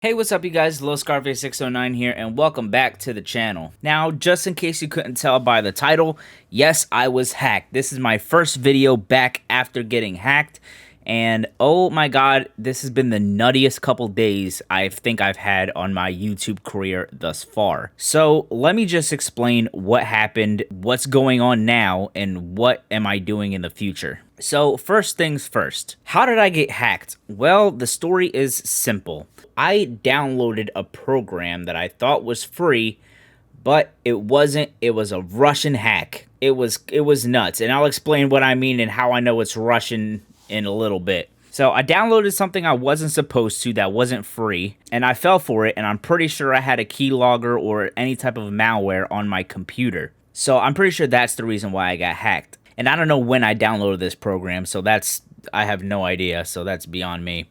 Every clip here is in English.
Hey, what's up you guys? Lil Scarface 609 here and welcome back to the channel. Now, just in case you couldn't tell by the title, yes, I was hacked. This is my first video back after getting hacked, and oh my god, this has been the nuttiest couple days I think I've had on my YouTube career thus far. So let me just explain what happened, what's going on now, and what am I doing in the future. So first things first, how did I get hacked? Well, the story is simple. I downloaded a program that I thought was free, but it wasn't. It was a Russian hack. It was nuts, and I'll explain what I mean and how I know it's Russian in a little bit. So I downloaded something I wasn't supposed to that wasn't free, and I fell for it, and I'm pretty sure I had a keylogger or any type of malware on my computer. So I'm pretty sure that's the reason why I got hacked. And I don't know when I downloaded this program, so I have no idea, so that's beyond me.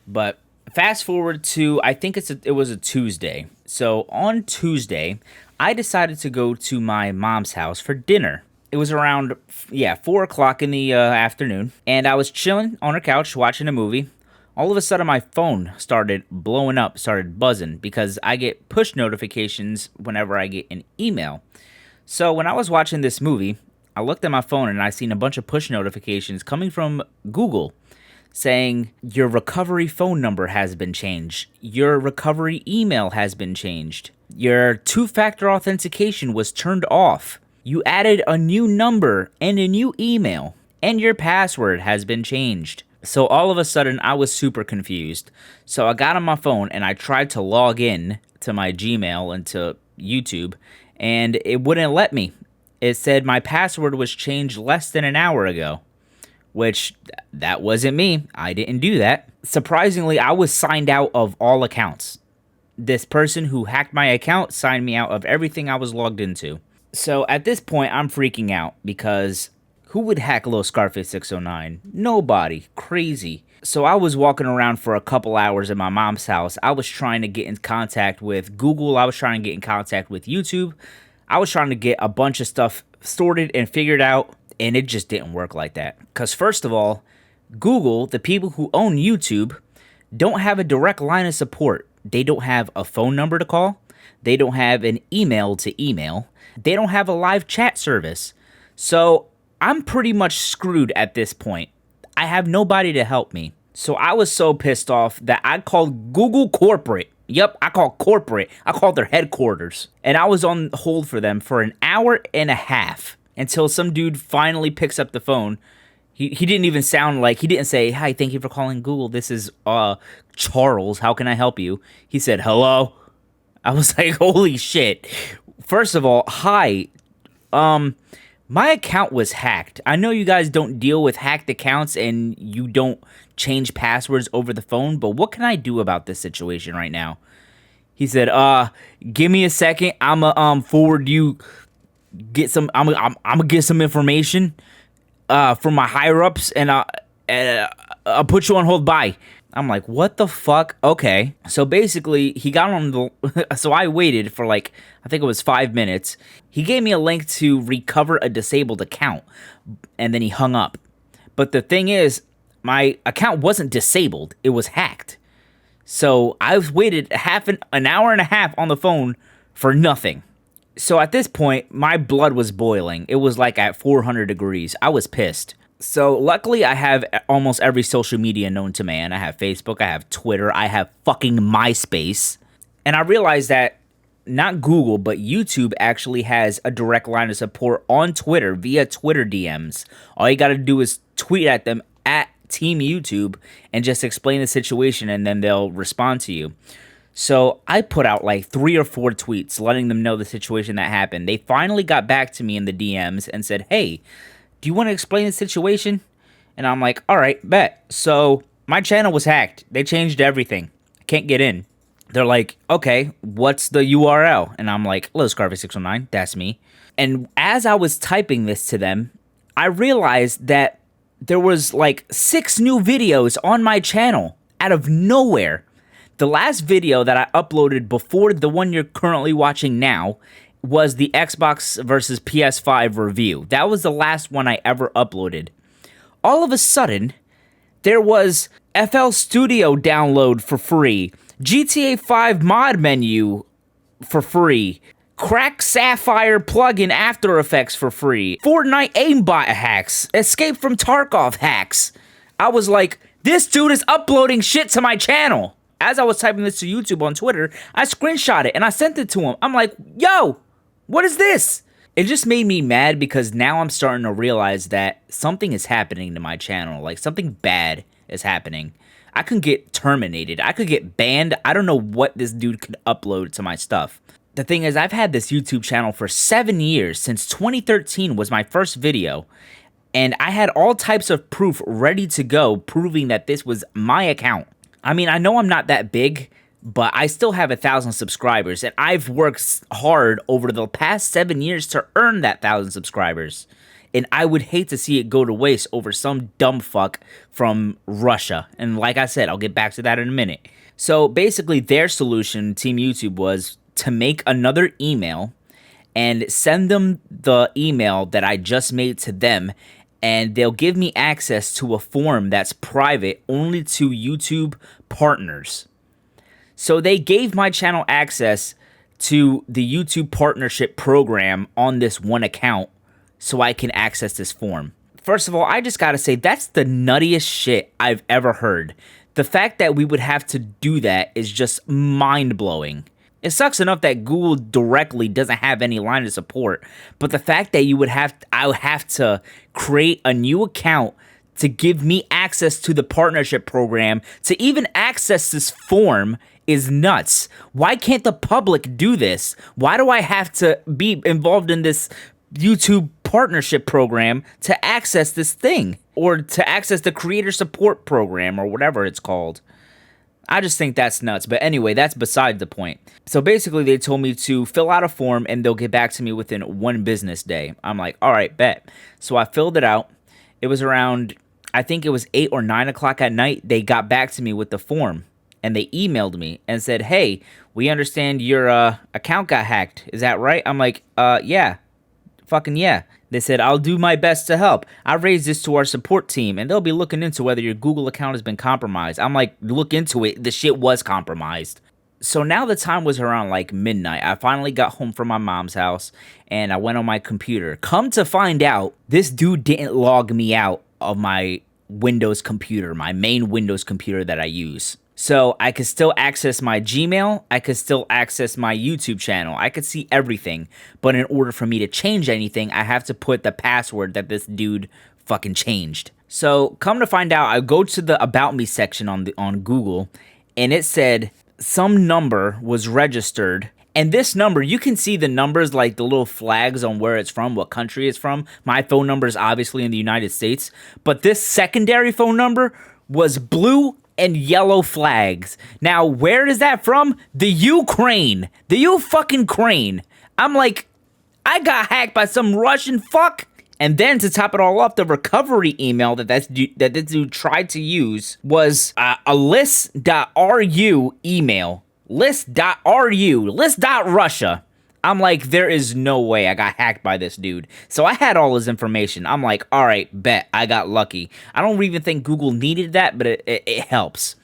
But fast forward to, I think it was a Tuesday. So on Tuesday, I decided to go to my mom's house for dinner. It was around, 4 o'clock in the afternoon, and I was chilling on her couch watching a movie. All of a sudden, my phone started blowing up, started buzzing, because I get push notifications whenever I get an email. So when I was watching this movie, I looked at my phone and I seen a bunch of push notifications coming from Google saying your recovery phone number has been changed. Your recovery email has been changed. Your two-factor authentication was turned off. You added a new number and a new email, and your password has been changed. So all of a sudden, I was super confused. So I got on my phone and I tried to log in to my Gmail and to YouTube, and it wouldn't let me. It said my password was changed less than an hour ago, which that wasn't me. I didn't do that. Surprisingly, I was signed out of all accounts. This person who hacked my account signed me out of everything I was logged into. So at this point, I'm freaking out because who would hack Lil Scarface 609? Nobody. Crazy. So I was walking around for a couple hours at my mom's house. I was trying to get in contact with Google. I was trying to get in contact with YouTube. I was trying to get a bunch of stuff sorted and figured out, and it just didn't work like that. Because first of all, Google, the people who own YouTube, don't have a direct line of support. They don't have a phone number to call. They don't have an email to email. They don't have a live chat service. So I'm pretty much screwed at this point. I have nobody to help me. So I was so pissed off that I called Google Corporate. Yep, I called corporate. I called their headquarters. And I was on hold for them for an hour and a half until some dude finally picks up the phone. He didn't even sound like, he didn't say, "Hi, thank you for calling Google. This is Charles. How can I help you?" He said, "Hello." I was like, holy shit. First of all, hi. My account was hacked. I know you guys don't deal with hacked accounts and you don't change passwords over the phone, but what can I do about this situation right now? He said, give me a second. I'ma forward you I'm gonna get some information from my higher ups and I'll put you on hold. Bye. I'm like, what the fuck? Okay. So basically, he got on the... So I waited for like, I think it was 5 minutes. He gave me a link to recover a disabled account, and then he hung up. But the thing is, my account wasn't disabled. It was hacked. So I waited an hour and a half on the phone for nothing. So at this point, my blood was boiling. It was like at 400 degrees. I was pissed. So luckily I have almost every social media known to man. I have Facebook, I have Twitter, I have fucking MySpace. And I realized that not Google, but YouTube actually has a direct line of support on Twitter via Twitter DMs. All you gotta do is tweet at them at Team YouTube and just explain the situation and then they'll respond to you. So I put out like 3 or 4 tweets letting them know the situation that happened. They finally got back to me in the DMs and said, "Hey, do you want to explain the situation?" And I'm like, all right, bet. So my channel was hacked. They changed everything. I can't get in. They're like, okay, what's the URL? And I'm like, Lil Scarface 609, that's me. And as I was typing this to them, I realized that there was like 6 new videos on my channel out of nowhere. The last video that I uploaded before the one you're currently watching now was the Xbox versus PS5 review. That was the last one I ever uploaded. All of a sudden, there was FL Studio download for free, GTA 5 mod menu for free. Crack Sapphire plugin After Effects for free. Fortnite aimbot hacks. Escape from Tarkov hacks. I was like, this dude is uploading shit to my channel. As I was typing this to YouTube on Twitter, I screenshot it and I sent it to him. I'm like, yo, what is this? It just made me mad because now I'm starting to realize that something is happening to my channel. Like, something bad is happening. I could get terminated. I could get banned. I don't know what this dude could upload to my stuff. The thing is, I've had this YouTube channel for 7 years. Since 2013 was my first video. And I had all types of proof ready to go, proving that this was my account. I mean, I know I'm not that big, but I still have 1,000 subscribers. And I've worked hard over the past 7 years to earn that 1,000 subscribers. And I would hate to see it go to waste over some dumb fuck from Russia. And like I said, I'll get back to that in a minute. So basically, their solution, Team YouTube, was to make another email and send them the email that I just made to them, and they'll give me access to a form that's private only to YouTube partners. So they gave my channel access to the YouTube partnership program on this one account so I can access this form. First of all, I just gotta say, that's the nuttiest shit I've ever heard. The fact that we would have to do that is just mind-blowing. It sucks enough that Google directly doesn't have any line of support, but the fact that I would have to create a new account to give me access to the partnership program, to even access this form, is nuts. Why can't the public do this? Why do I have to be involved in this YouTube partnership program to access this thing? Or to access the creator support program, or whatever it's called? I just think that's nuts. But anyway, that's beside the point. So basically, they told me to fill out a form and they'll get back to me within 1 business day. I'm like, all right, bet. So I filled it out. It was around, I think it was 8 or 9 o'clock at night. They got back to me with the form and they emailed me and said, hey, we understand your account got hacked. Is that right? I'm like, yeah. Fucking yeah. They said, I'll do my best to help. I raised this to our support team, and they'll be looking into whether your Google account has been compromised. I'm like, look into it. The shit was compromised. So now the time was around like midnight. I finally got home from my mom's house, and I went on my computer. Come to find out, this dude didn't log me out of my Windows computer, my main Windows computer that I use. So I could still access my Gmail, I could still access my YouTube channel, I could see everything, but in order for me to change anything, I have to put the password that this dude fucking changed. So come to find out, I go to the About Me section on Google, and it said some number was registered, and this number, you can see the numbers, like the little flags on where it's from, what country it's from. My phone number is obviously in the United States, but this secondary phone number was blue and yellow flags. Now, where is that from? The Ukraine. The U-fucking-crane. I'm like, I got hacked by some Russian fuck. And then to top it all off, the recovery email that this dude tried to use was a list.ru email. List.ru. List.Russia. I'm like, there is no way I got hacked by this dude. So I had all his information. I'm like, all right, bet. I got lucky. I don't even think Google needed that, but it helps.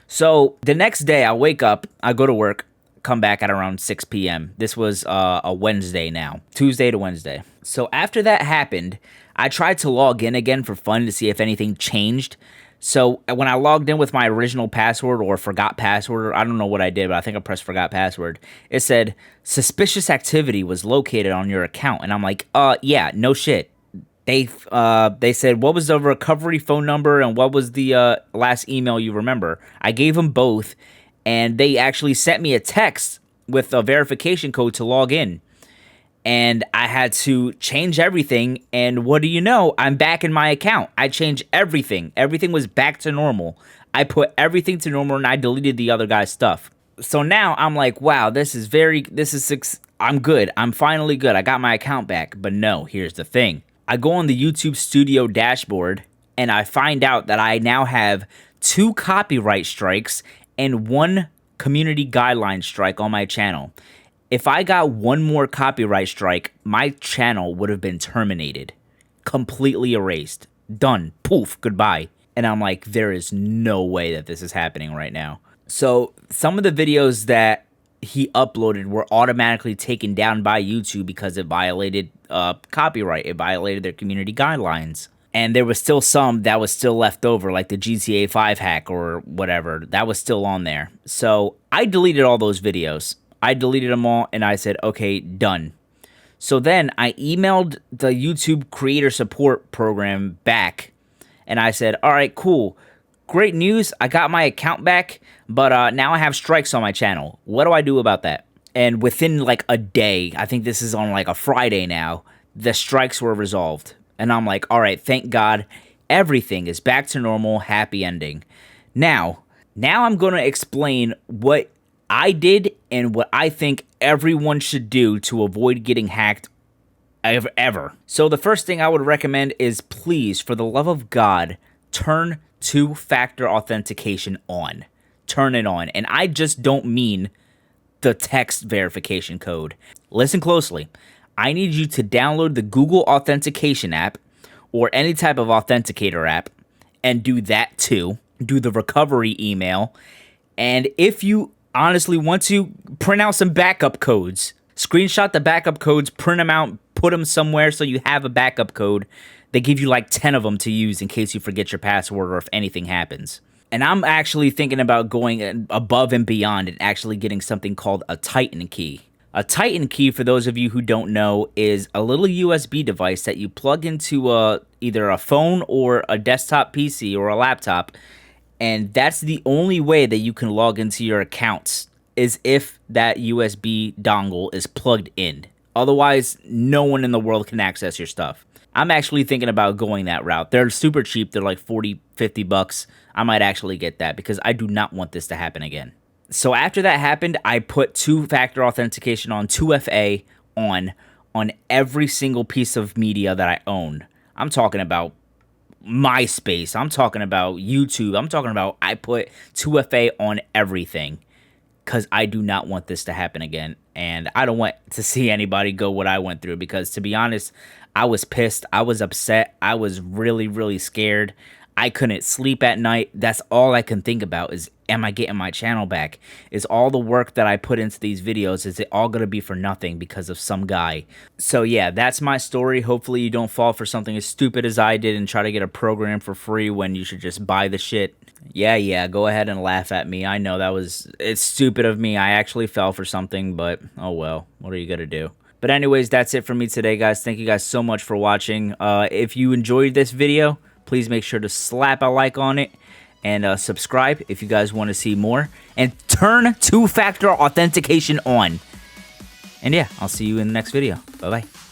So the next day I wake up, I go to work, come back at around 6 p.m. This was a Wednesday now, Tuesday to Wednesday. So after that happened, I tried to log in again for fun to see if anything changed. So when I logged in with my original password or forgot password, I don't know what I did, but I think I pressed forgot password. It said suspicious activity was located on your account. And I'm like, yeah, no shit. They said, what was the recovery phone number and what was the last email you remember? I gave them both, and they actually sent me a text with a verification code to log in. And I had to change everything, and what do you know? I'm back in my account. I changed everything. Everything was back to normal. I put everything to normal, and I deleted the other guy's stuff. So now I'm like, wow, I'm good. I'm finally good. I got my account back. But no, here's the thing. I go on the YouTube Studio dashboard, and I find out that I now have 2 copyright strikes and 1 community guideline strike on my channel. If I got 1 more copyright strike, my channel would have been terminated. Completely erased. Done. Poof. Goodbye. And I'm like, there is no way that this is happening right now. So some of the videos that he uploaded were automatically taken down by YouTube because it violated copyright. It violated their community guidelines. And there was still some that was still left over, like the GTA 5 hack or whatever. That was still on there. So I deleted all those videos. I deleted them all, and I said, okay, done. So then I emailed the YouTube creator support program back, and I said, all right, cool. Great news. I got my account back, but now I have strikes on my channel. What do I do about that? And within like a day, I think this is on like a Friday now, the strikes were resolved. And I'm like, all right, thank God, everything is back to normal, happy ending. Now I'm going to explain what I did and what I think everyone should do to avoid getting hacked ever. So the first thing I would recommend is, please, for the love of God, turn two-factor authentication on. Turn it on. And I just don't mean the text verification code. Listen closely. I need you to download the Google Authentication app or any type of authenticator app and do that too. Do the recovery email. And if you honestly want to, print out some backup codes. Screenshot the backup codes, print them out, put them somewhere so you have a backup code. They give you like 10 of them to use in case you forget your password or if anything happens. And I'm actually thinking about going above and beyond and actually getting something called a Titan key. A Titan key, for those of you who don't know, is a little USB device that you plug into either a phone or a desktop PC or a laptop, and that's the only way that you can log into your accounts, is if that USB dongle is plugged in. Otherwise, no one in the world can access your stuff. I'm actually thinking about going that route. They're super cheap. They're like 40, 50 bucks. I might actually get that because I do not want this to happen again. So after that happened, I put two-factor authentication on 2FA on every single piece of media that I own. I'm talking about MySpace. I'm talking about YouTube. I'm talking about I put 2FA on everything because I do not want this to happen again. And I don't want to see anybody go what I went through because, to be honest, I was pissed. I was upset. I was really, really scared. I couldn't sleep at night. That's all I can think about is, am I getting my channel back? Is all the work that I put into these videos, is it all going to be for nothing because of some guy? So yeah, that's my story. Hopefully you don't fall for something as stupid as I did and try to get a program for free when you should just buy the shit. Yeah, go ahead and laugh at me. I know it's stupid of me. I actually fell for something, but oh well, what are you going to do? But anyways, that's it for me today, guys. Thank you guys so much for watching. If you enjoyed this video, please make sure to slap a like on it and subscribe if you guys want to see more. And turn two-factor authentication on. And yeah, I'll see you in the next video. Bye-bye.